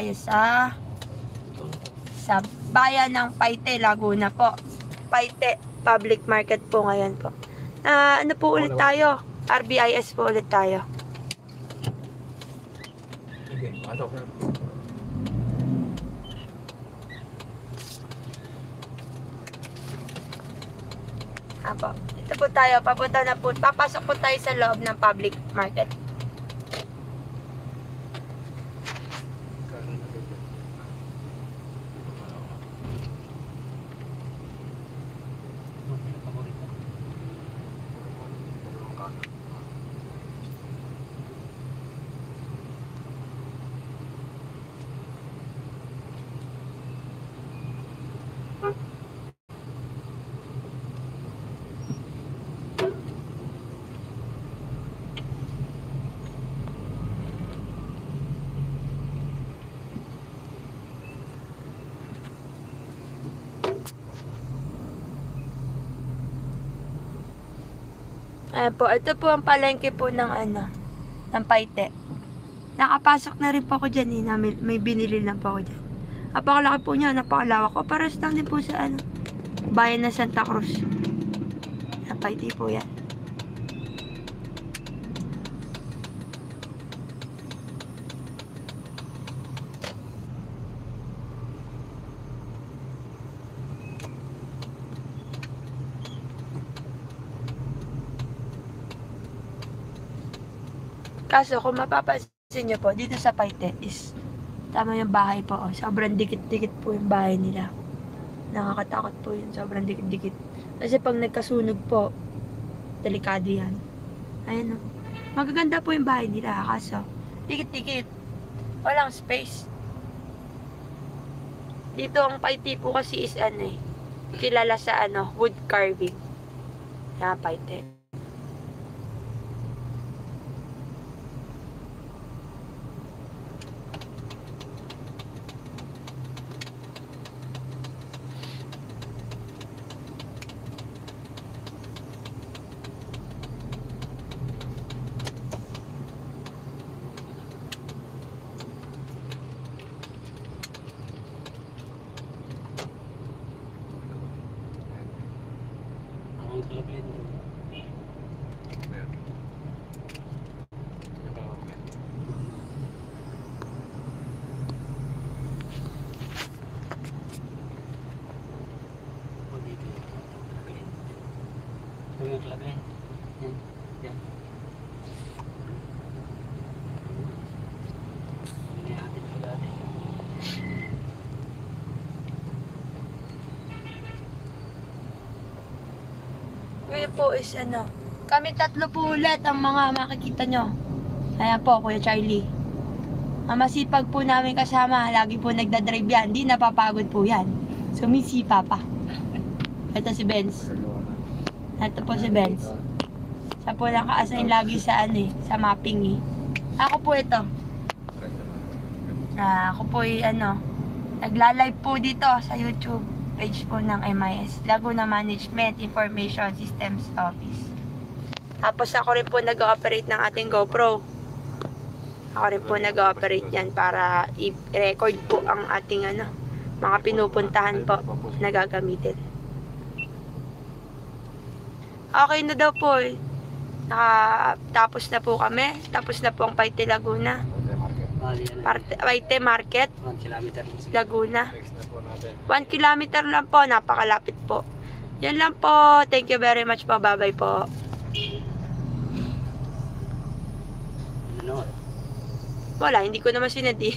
tayo sa bayan ng Paite, Laguna po. Paite Public Market po ngayon po. Ano po ulit tayo? RBIS po ulit tayo. Sige, pasok na. Apo. Ito po tayo, papunta na po. Papasok po tayo sa loob ng public market. Ayan po, ito po ang palengke po ng ng Paite. Nakapasok na rin po ako dyan may binili lang po ako dyan. Napakalaki po niya, napakalawak ko. Paras lang din po sa bayan ng Santa Cruz. Ang Paite po yan. Kaso kung mapapansin nyo po, dito sa Paite is tama yung bahay po. Oh. Sobrang dikit-dikit po yung bahay nila. Nakakatakot po yun. Sobrang dikit-dikit. Kasi pag nagkasunog po, delikado yan. Ayan o. Magaganda po yung bahay nila. Kaso, dikit-dikit. Walang space. Dito ang Paite po kasi is kilala sa wood carving. Yan, Paite. Ngayon po is kami tatlo po ulit ang mga makikita nyo. Ayan po, Kuya Charlie. Ang masipag po namin kasama, lagi po nagdadrive yan. Hindi napapagod po yan. Sumisipa pa. Ito si Benz. Ito po si Benz. Siya po naka-assign lagi sa sa mapping Ako po ito. Ako po nagla-live po dito sa YouTube page po ng MIS, Laguna Management Information Systems Office. Tapos ako rin po nag-ooperate ng ating GoPro. Ako rin po nag-ooperate yan para i-record po ang ating mga pinupuntahan po na gagamitin. Okay na daw po tapos na po kami. Tapos na po ang Paite, Laguna. Paite Market, Laguna. 1 kilometer lang po, napakalapit po. Yan lang po. Thank you very much po. Bye-bye po. Wala, hindi ko naman sinadi.